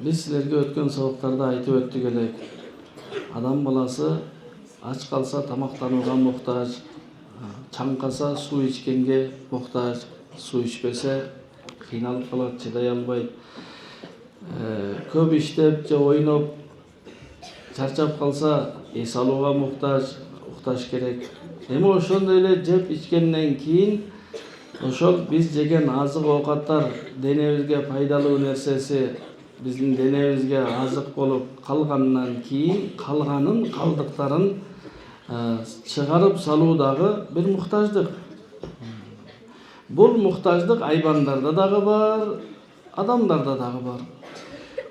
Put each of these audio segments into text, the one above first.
Biz sizlerge ötken sabaklarda aytып öttük elek. Adam balası aç kalsa tamaqtanууга muhtaç, çаңкаса su içkenge muhtaç, su içpese kıynalıp kalat, çıday albayt. Köp iştep же ойноп чарчап калса эс алууга укташ керек. Эми ошондой эле жеп ичкенден кийин ошол биз жеген азык оокаттар денебизге пайдалуу нерсеси биздин денебизге азык болуп калгандан кийин калганын калдыктарын чыгарып салуу дагы бир муктаждык. Бул муктаждык айбандарда дагы бар, адамдарда дагы бар.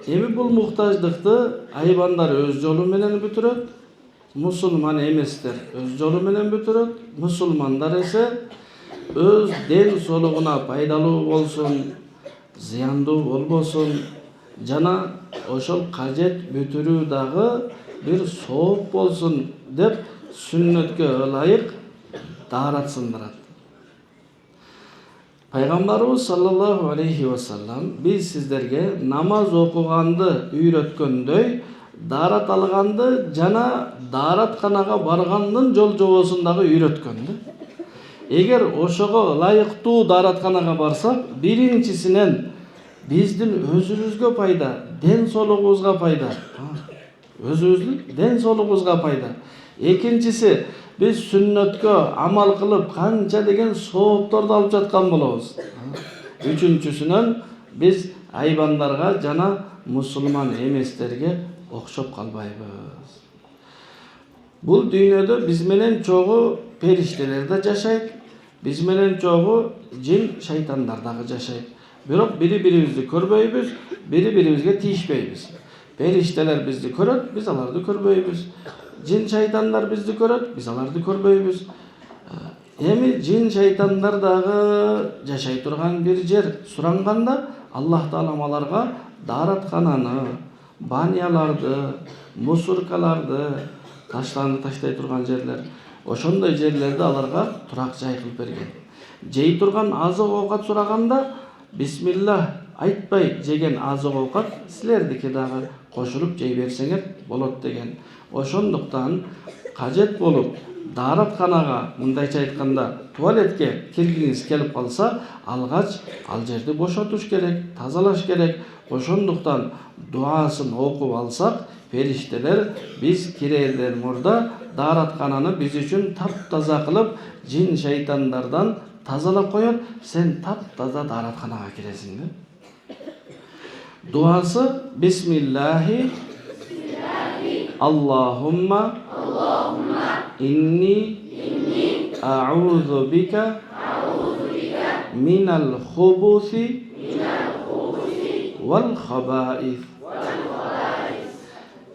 Эми бул муктаждыкты айбандар өз жолу менен бүтүрөт, мусулман эместер өз жолу менен бүтүрөт, мусулмандар эсе өз ден соолугуна пайдалуу болсун, зыяндуу болбосун жана ошол кажет бүтүрүү дагы бир сооп болсун деп сүннөткө ылайык даарат сындырат. Пайгамбарыбыз саллаллаху алейхи ва саллам биз сиздерге намаз окуганды үйрөткөндөй даарат алганды жана дааратканага баргандын жол жобосун дагы үйрөткөн. Эгер ошого ылайыктуу дааратканага барсак, биринчисинен биздин өзүбүзгө пайда, ден соолугубузга пайда. Өзүбүздүн ден соолугубузга пайда. Экинчиси, биз сүннөткө амал кылып канча деген соопторду алып жаткан болобуз. Үчүнчүсүнөн биз айбандарга жана мусулман эместерге окшоп калбайбыз. Бул дүйнөдө биз менен чогуу периштелер да жашайт, биз менен чогуу жин шайтандар дагы жашайт. Бирок бири-бирибизди көрбөйбүз, бири-бирибизге тийишпейбиз. Периштелер бизди көрөт, биз аларды көрбөйбүз. Жин шайтандар бизди көрөт, биз аларды көрбөйбүз. Эми жин шайтандар дагы жашай турган бир жер суранганда Аллах Таалам аларга даараткананы, баняларды, мусоркаларды, таштарды таштай турган жерлер, ошондой жерлерди аларга турак жай кылып берген. Жей турган азык оокат сураганда бисмилlah айтпай жеген азык оокат силердики дагы кошулуп жей берсеңер болот деген. Ошондуктан кажет болуп дааратканага, мындайча айтканда туалетке киргиңиз келип калса, алгач ал жерди бошотуш керек, тазалаш керек. Ошондуктан дуасын окуп алсак, периштелер биз кирерден мурда даараткананы биз үчүн таптаза кылып, жин шайтандардан тазалап коет. Сен таптаза дааратканага киресиң. Дуасы бисмиллахи Аллахумма inni a'udzu bika minal khubuthi wal khaba'ith.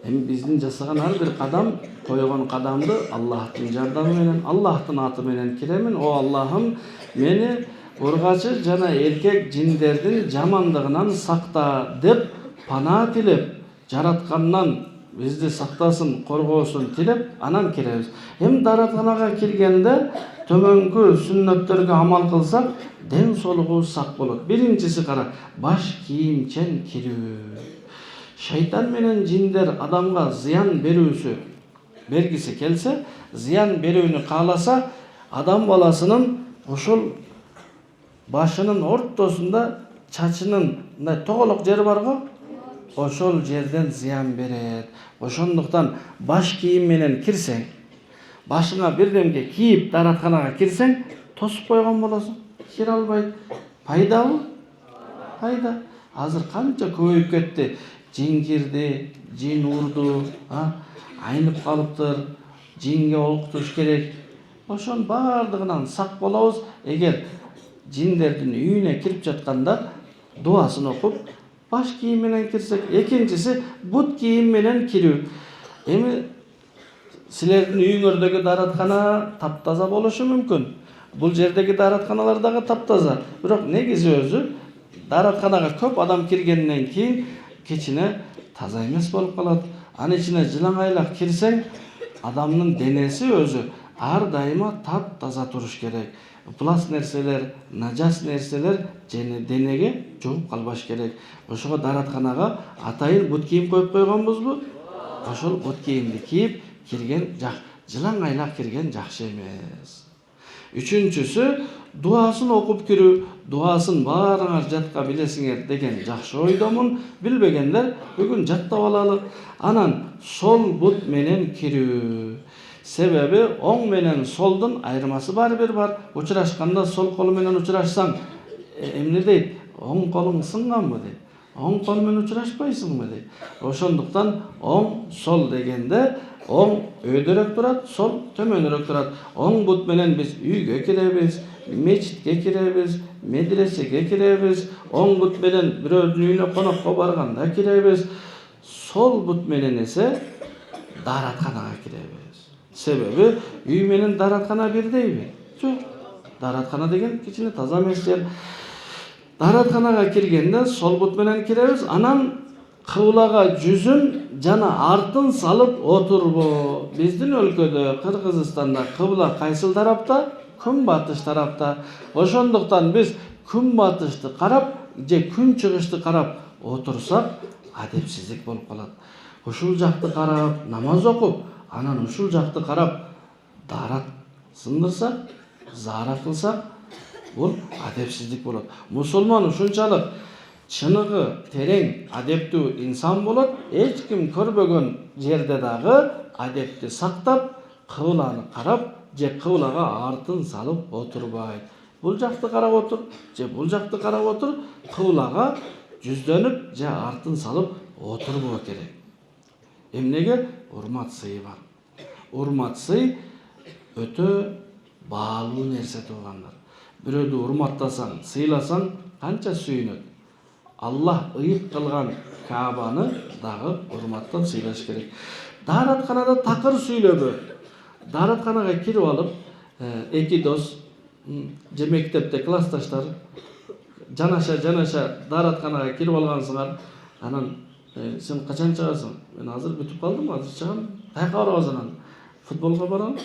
Эми биздин жасаган ар бир кадам, койгон кадамды Аллахтын жардамы менен, Аллахтын аты менен киремин. О Аллахым, мени ургачы жана эркек жиндердин жамандыгынан сакта деп пана тилеп, жараткандан бизди сактасын, коргоосун тилеп, анан киребиз. Эми дааратканага киргенде төмөнкү сүннөттөргө амал кылсак, ден соолугубуз сак болот. Биринчиси кара, баш кийимчен кирүү. Шайтан менен жиндер адамга зыян бергиси келсе, зыян берүүнү кааласа, адам баласынын ошол башынын ортосунда чачынын тоголок жери бар го, ошол жерден зыян берет. Ошондуктан баш кийим менен кирсең, башыңа бирдемге кийип дааратканага кирсең, тосуп койгон болосуң, кире албайт. Пайдабы? Пайда. Азыр канча көбөйүп кетти. Жин кирди, жин урду, айнып калыптыр, жинге окутуш керек. Ошонун баардыгынан сак болобуз. Эгер жиндердин үйүнө кирип жатканда дуасын окуп, баш кийим менен кирсек. Экинчиси бут кийим менен кирүү. Эми силердин үйүңөрдөгү даараткана таптаза болушу мүмкүн. Бул жердеги дааратканалар дагы таптаза. Бирок негизи өзү дааратканага көп адам киргенден кийин кичине таза эмес болуп калат. Анын ичине жылаңайлак кирсең, адамдын денеси өзү ар дайыма тап-таза туруш керек. Плас нерселер, нажас нерселер денеге жугуп калбаш керек. Ошого даратканага атайын бут кийим коюп койгонбузбу? Ошол бут кийимди кийип кирген жылаң айлак кирген жакшы эмес. Үчүнчүсү, дуасын окуп кирүү, дуасын баарыңар жатка билесиңер деген жакшы ойдомун. Билбегендер бүгүн жаттап алалы. Анан сол бут менен кирүү. Себеби оң менен солдун айырмасы бир бар. Учурашканда сол колу менен учурашсаң, эмне дейт? Оң колуң сынганбы дейт. Оң кол менен учурашпайсыңбы дейт. Ошондуктан оң сол дегенде оң өйдөрөөк турат, сол төмөнүрөөк турат. Оң бут менен биз үйгө киребиз, мечитке киребиз, медресеге киребиз. Оң бут менен бирөөдүн үйүнө конокко барганда киребиз. Сол бут менен эсе дааратканага киребиз. Себеби үй менен даараткана бирдейби? Жок. Даараткана деген кичине таза эмес жер. Дааратканага киргенде сол бут менен киребиз. Анан кыблага жүзүн жана артын салып отурбу. Биздин өлкөдө, Кыргызстанда кыбла кайсыл тарапта? Күнбатыш тарапта. Ошондуктан биз күнбатышты карап же күн чыгышты карап отурсак, адепсиздик болуп калат. Ушул жакты карап намаз окуп, анан ушул жакты карап даарат сындырсак, заара кылсак, бул адепсиздик болот. Мусулман ушунчалык чыныгы терең адептүү инсан болот. Эч ким көрбөгөн жерде дагы адепти сактап, кыбланы карап же кыблага артын салып отурбайт. Бул жакты карап отур же бул жакты карап отур, кыблага жүздөнүп же артын салып отурбоо керек. Эмнеге? Урмат сый бар. Урмат сый өтө баалуу нерсе туугандар. Бирөөдү урматтасаң, сыйласаң канча сүйүнөт. Аллах ыйык кылган Каабаны дагы урматтап сыйлаш керек. Дааратканада такыр сүйлөбө. Дааратканага кирип алып, эки дос же мектепте классташтар жанаша дааратканага кирип алгансыңар. Анан сен качан чыгасың? Мен азыр бүтүп калдым, азыр чыгам. Каяка барабыз анан? Футболго барабыз.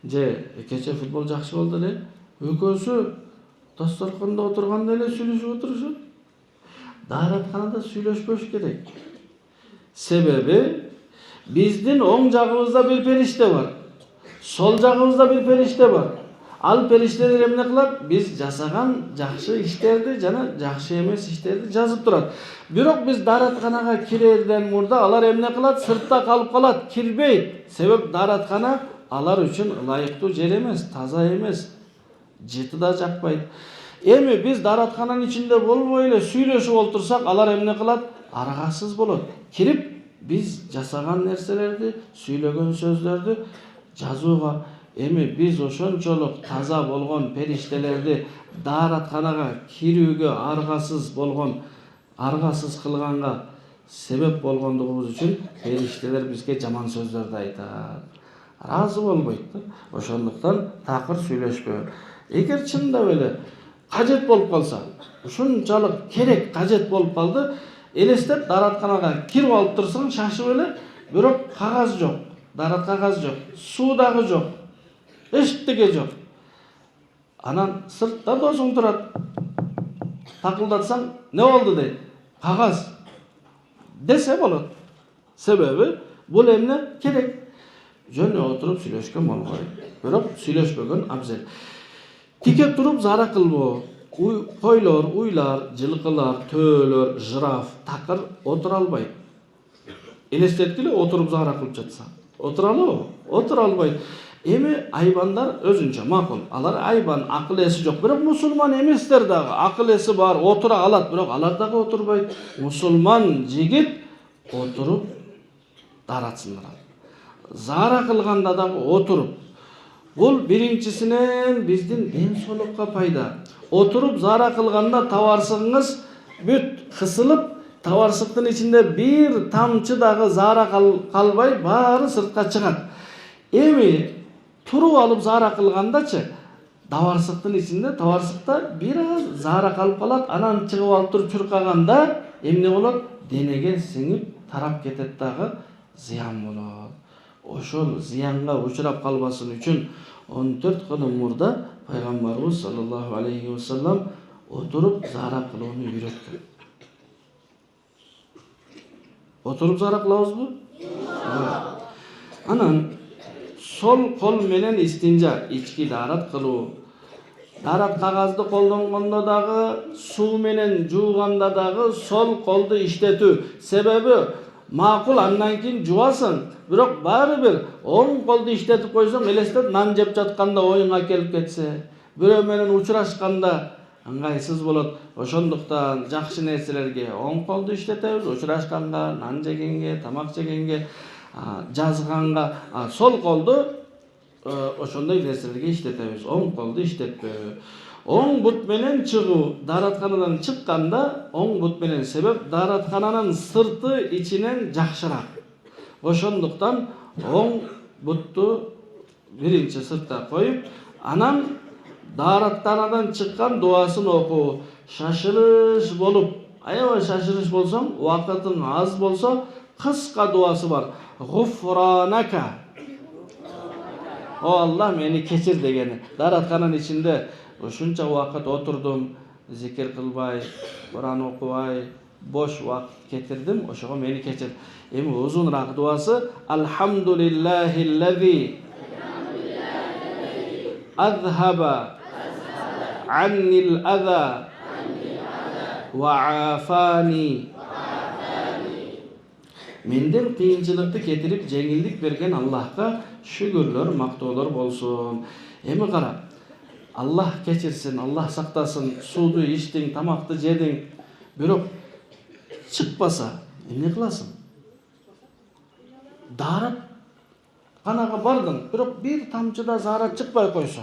Же кече футбол жакшы болду эле. Экөөсү дасторкондо отурганда эле сүйлөшүп отурушат. Дааратканада сүйлөшпөш керек. Себеби биздин оң жагыбызда бир периште бар. Сол жагыбызда бир периште бар. Ал периштелер эмне кылат? Биз жасаган жакшы иштерди жана жакшы эмес иштерди жазып турат. Бирок биз дааратканага кирерден мурда алар эмне кылат? Сыртта калып калат, кирбейт. Себеп даараткана алар үчүн ылайыктуу жер эмес, таза эмес. Жыты да жакпайт. Эми биз даараткананын ичинде болбой эле сүйлөшүп олтурсак, алар эмне кылат? Аргасыз болот. Кирип биз жасаган нерселерди, сүйлөгөн сөздөрдү жазууга. Эми биз ошончолук таза болгон периштелерди дааратканага кирүүгө аргасыз кылганга себеп болгондугубуз үчүн периштелер бизге жаман сөздөрдү айтат. Разы болбойт да. Ошондуктан такыр сүйлөшпөө. Эгер чындап эле кажет болуп калса, ушунчалык керек кажет болуп калды, элестеп дааратканага кирип алып турсаң, шашып эле, бирок кагаз жок, даарат кагаз жок, суу дагы жок. Эчтеке жок. Анан сыртта досуң турат. Такылдатсаң, не болду дейт? Кагаз десе болот. Себеби бул эмне керек? Жөн отуруп сүйлөшкөн болбойт. Бирок сүйлөшпөгөн абзел. Тике туруп заара кылбоо. Койлор, уйлар, жылкылар, төөлөр, жираф, такыр отура албайт. Элестеткиле отуруп заара кылып жатса. Отуралыбы? Отура албайт. Эми айбандар өзүнчө макул. Алар айбан, акыл эси жок. Бирок мусулман эместер дагы акыл эси бар, отура алат, бирок алар дагы отурбайт. Мусулман жигит отуруп даарат сындырат. Заара кылганда дагы отуруп. Бул биринчисинен биздин ден соолукка пайда. Отуруп заара кылганда табарсыгыңыз бүт кысылып, табарсыктын ичинде бир тамчы дагы заара калбай баары сыртка чыгат. Эми туруп алып заара кылгандачы, табарсыктын ичинде табарсыкта бир аз заара калып калат, анан чыгып алып туруп чуркаганда эмне болот? Денеге сиңип тарап кетет дагы, зыян болот. ошол зыянга учурап калбасын үчүн 14 кылым мурда пайгамбарыбыз саллаллаху алейхи вассалам отуруп зара кылууну үйрөткөн. Отуруп зара кылабызбы? Анан сол кол менен истинжа, ички даарат кылуу. Даарат кагазды колдонгондо дагы, суу менен жууганда дагы сол колду иштетүү. Себеби макул андан кийин жуасың, бирок баары бир оң колду иштетип койсоң, элестет нан жеп жатканда оюңа келип кетсе, бирөө менен учурашканда ыңгайсыз болот. Ошондуктан жакшы нерселерге оң колду иштетебиз, учурашканга, нан жегенге, тамак жегенге, жазганга сол колду ошондой нерселерге иштетебиз. Оң колду иштетпөө. Оң бут менен чыгуу, дааратканадан чыкканда оң бут менен, себеп даараткананын сырты ичинен жакшыраак. Ошондуктан оң бутту биринчи сыртта коюп, анан дааратканадан чыккан дуасын окуу. Шашырыш болуп, аябай шашырыш болсоң, убакытың аз болсо, кыска дуасы бар. Гуфранака. О Аллах, мени кечир дегени. Даараткананын ичинде ушунча убакыт отурдум, зикир кылбай, Куран окубай, бош убакыт кетирдим, ошого мени кечир. Эми узунураак дуасы Алхамдулиллахиллази азхаба аннил аза ва афани. Менден кыйынчылыкты кетирип жеңилдик берген Аллахка шүгүрлөр, мактоолор болсун. Эми кара, Аллах кечирсин, Аллах сактасын, сууду ичтиң, тамакты жедиң, бирок чыкпаса, эмне кыласың? Даарат канага бардың, бирок бир тамчы да заарат чыкпай койсо,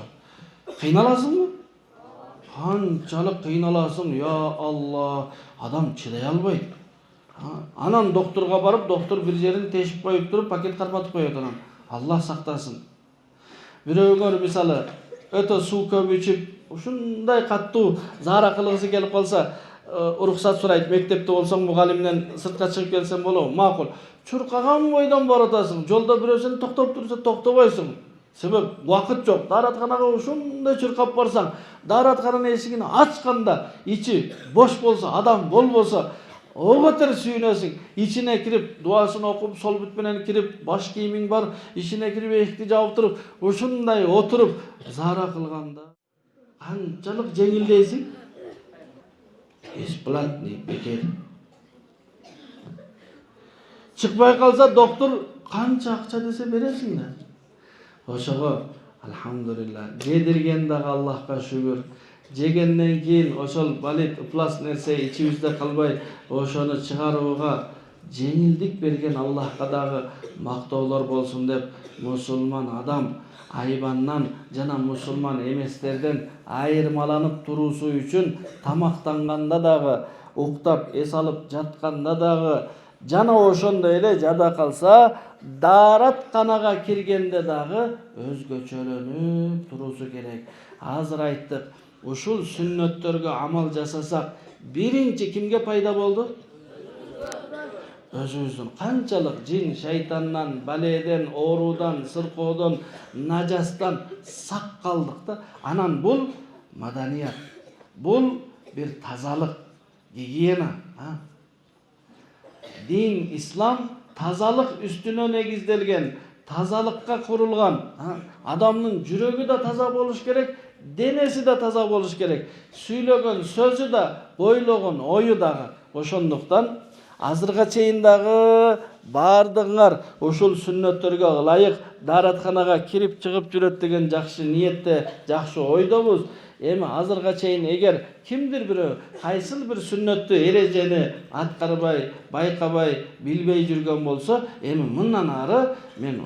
кыйналасыңбы? Канчалык кыйналасың, я Алла, адам чыдай албайт. Анан докторго барып, доктор бир жерин тешип коюп туруп, пакет карматып коет анан. Аллах сактасын. Бирөөгөр мисалы өтө суу көп ичип, ушундай каттуу заара кылгысы келип калса, уруксат сурайт. Мектепте болсоң, мугалимден сыртка чыгып келсең болобу? Макул. Чуркаган бойдон баратасың. Жолдо бирөө сени токтоп турса, токтобойсуң. Себеп убакыт жок. Дааратканага ушундай чуркап барсаң, даараткананын эшигин ачканда ичи бош болсо, адам болбосо, Оғатыр сүйінесің, içine кирип, дуасын окуп, сол бүт менен кирип, баш кийимиң бар, içine кирип, эшикти жаап туруп, ушундай отуруп, заара кылганда канчалык жеңилдейсиң? Бесплатный, бекер. Чыкпай калса, доктор канча акча десе бересиң да. Ошого, алхамдулилла, жедирген дагы Аллахка шүгүр. Жегенден кийин ошол балет, ыплас нерсе ичибизде калбай, ошону чыгарууга жеңилдик берген Аллахка дагы мактоолор болсун деп, мусулман адам айбаннан жана мусулман эместерден айырмаланып туруусу үчүн тамактанганда дагы, уктап эс алып жатканда дагы, жана ошондой эле жада калса, дааратканага киргенде дагы өзгөчөлөнүп туруусу керек. Азыр айттык, ушул сүннөттөргө амал жасасак, биринчи кимге пайда болду? Өзүбүздүн. Канчалык жин, шайтандан, баледен, оорудан, сыркоодон, нажастан сак калдык да. Анан бул маданият. Бул бир тазалык, гигиена. Дин, ислам тазалык үстүнө негизделген, тазалыкка курулган. Адамдын жүрөгү да таза болуш керек, денеси да таза болуш керек. Сүйлөгөн сөзү да, бойлогон ою дагы. Ошондуктан азырга чейин дагы бардыгыңар ушул сүннөттөргө ылайык дааратканага кирип чыгып жүрөт деген жакшы ниетте, жакшы ойдобуз. Эми азырга чейин эгер кимдир бирөө кайсыл бир сүннөттү, эрежени аткарбай, байкабай, билбей жүргөн болсо, эми мындан ары мен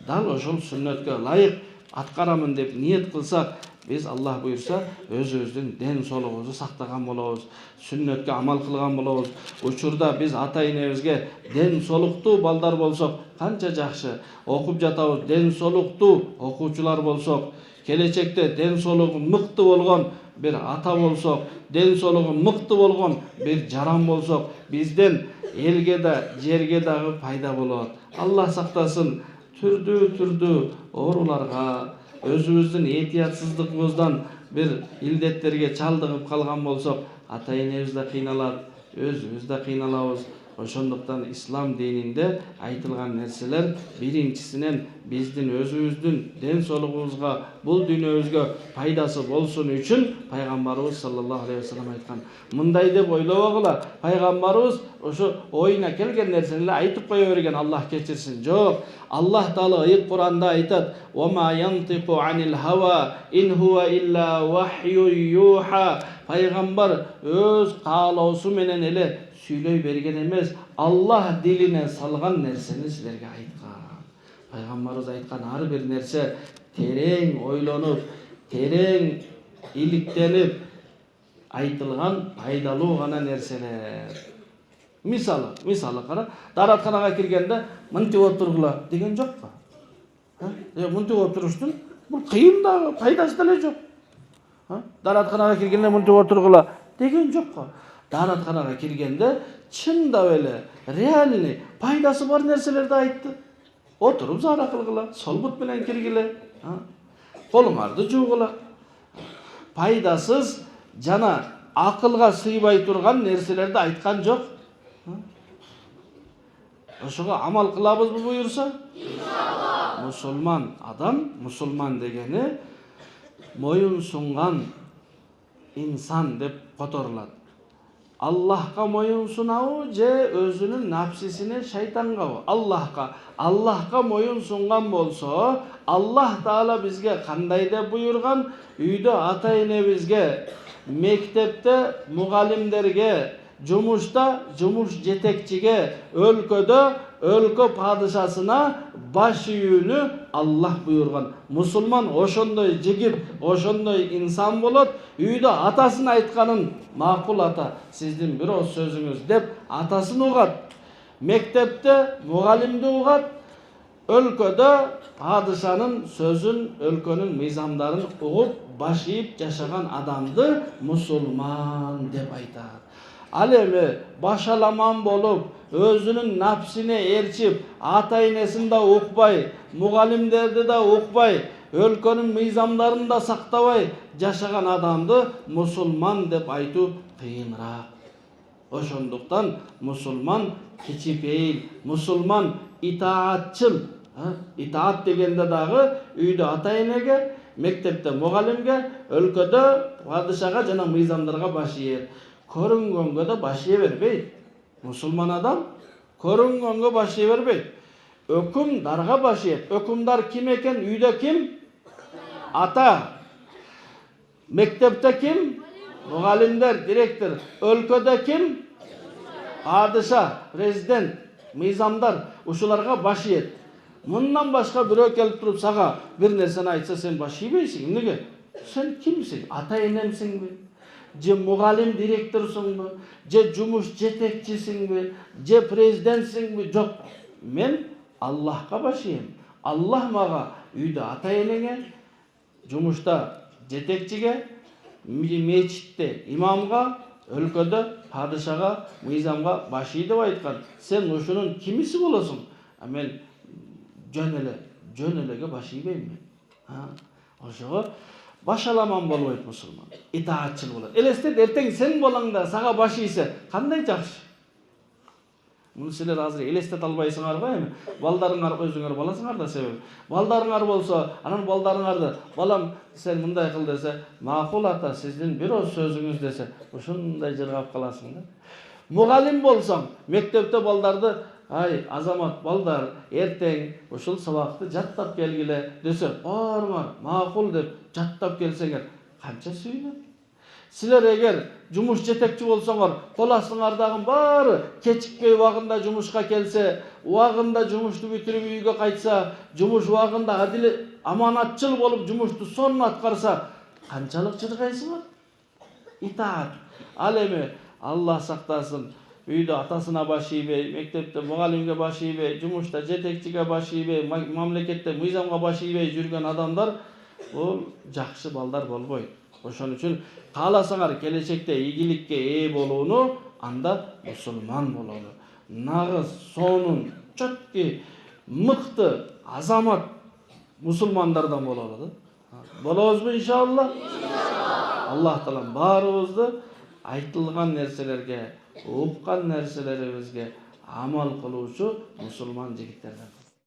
дал ошол сүннөткө ылайык аткарамын деп ниет кылсак, биз Аллах буйрса өзүбүздүн ден соолугубузду сактаган болобуз, сүннөткө амал кылган болобуз. Учурда биз ата-энебизге ден соолуктуу балдар болсок, канча жакшы. Окуп жатабыз, ден соолуктуу окуучулар болсок, келечекте ден соолугу мыкты болгон бир ата болсок, ден соолугу мыкты болгон бир жаран болсок, бизден элге да, жерге дагы пайда болот. Аллах сактасын. түрдүү ооруларга, өзүбүздүн этиятсыздыгыбыздан бир илдеттерге чалдыгып калган болсок, ата-энебиз да кыйналат, өзүбүз да кыйналабыз. Ошондуктан ислам дининде айтылган нерселер биринчисинен биздин өзүбүздүн ден соолугубузга, бул дүйнөбүзгө пайдасы болсун үчүн пайгамбарыбыз саллаллаху алейхи вассалам айткан. Мындай деп ойлобогула, пайгамбарыбыз ошо оюна келген нерсени айтып кое берген, Аллах кечирсин. Жок, Аллах Таала ыйык Кур'анда айтат: "Ва ма янтиqu анил хава ин хува илля вахью юха". Пайгамбар өз каалоосу менен эле сүйлөй берген эмес, Аллах дилине салган нерсени силерге айткан. Пайгамбарыбыз айткан ар бир нерсе терең ойлонуп, терең иликтенип айтылган пайдалуу гана нерселер. Мисалы кара, дааратканага киргенде мынтип отургула деген жокпу? Мынтип отуруштун бул кыйын да, пайдасы деле жок. Дааратканага киргенде мынтип отургула деген жокпу? Дааратканага киргенде чындап эле реальный пайдасы бар нерселерди айтты. Отуруп заара кылгыла, сол бут менен киргиле, колуңарды жуугула. Пайдасыз жана акылга сыйбай турган нерселерди айткан жок. Ошого амал кылабызбы буюрса? Мусулман адам, мусулман дегени моюн сунган инсан деп которулат. Аллахка моюн сунабы же өзүнүн напсисине, шайтангабы? Аллахка моюн сунган болсо, Аллах Таала бизге кандай деп буйрган? Үйдө ата-энебизге, мектепте мугалимдерге, жумушта жумуш жетекчиге, өлкөдө өлкө падышасына баш ийүүнү Аллах буйрган. Мусулман ошондой жигит, ошондой инсан болот. Үйдө атасын айтканын макул ата, сиздин бир ооз сөзүңүз деп атасын угат. Мектепте мугалимди угат. Өлкөдө падышанын сөзүн, өлкөнүн мыйзамдарын угуп, баш ийип жашаган адамды мусулман деп айтат. Ал эми башаламан болуп, өзүнүн напсине ээрчип, ата-энесин да укпай, мугалимдерди да укпай, өлкөнүн мыйзамдарын да сактабай жашаган адамды мусулман деп айтуу кыйыныраак. Ошондуктан мусулман кичипейил, мусулман итаатчыл. Итаат дегенде дагы үйдө ата-энеге, мектепте мугалимге, өлкөдө падышага жана мыйзамдарга баш ийет. Көрүнгөнгө да баш ие бербейт. Мусулман адам көрүнгөнгө баш ие бербейт. Өкүмдарга баш ийет. Өкүмдар ким экен? Үйдө ким? Ата. Мектепте ким? Мугалимдер, директор. Өлкөдө ким? Падыша, президент, мыйзамдар. Ушуларга баш ийет. Мындан башка бирөө келип туруп сага бир нерсени айтса, сен баш ийбейсиң. Эмнеге? Сен кимсиң? Ата-энемсиңби? Же мугалим директорсуңбу? Же жумуш жетекчисиңби? Же президентсиңби? Жок. Мен Аллахка баш ийем. Аллах мага үйдө ата-энеңе, жумушта жетекчиге, мечитте имамга, өлкөдө падышага, мыйзамга баш ий деп айткан. Сен ушунун кимиси болосуң? Мен жөн элеге баш ийбейм мен. Ошого башаламан болбойт мусулман. Итаатчыл болот. Элестет, эртең сен болоң да сага баш ийсе, кандай жакшы. Муну силер азыр элестете албайсыңар го эми. Балдарыңар, өзүңөр баласыңар да себеби. Балдарыңар болсо, анан балдарыңарды, балам сен мындай кыл десе, макул ата, сиздин бир ооз сөзүңүз десе, ушундай жыргап каласың да. Мугалим болсоң, мектепте балдарды, ай азамат балдар, эртең ушул сабакты жаттап келгиле десе, барыңар, макул деп жаттап келсеңер, канча сүйүнөт. Силер эгер жумуш жетекчи болсоңор, кол астыңардагы баары кечикпей убагында жумушка келсе, убагында жумушту бүтүрүп үйгө кайтса, жумуш убагында адил аманатчыл болуп жумушту сонун аткарса, канчалык жыргайсыңар? Итаат. Ал эми Аллах сактасын, үйдө атасына баш ийбей, мектепте мугалимге баш ийбей, жумушта жетекчиге баш ийбей, мамлекетте мыйзамга баш ийбей жүргөн адамдар бул жакшы балдар болбойт. Ошон үчүн кааласаңар келечекте ийгиликке ээ болууну, анда мусулман бололу. Нагыз сонун, чөтки мыкты, азамат мусулмандардан болалы. Болобузбу иншалла? Аллах таалам баарыбызды айтылган нерселерге, уккан нерселерибизге амал кылуучу мусулман жигиттерден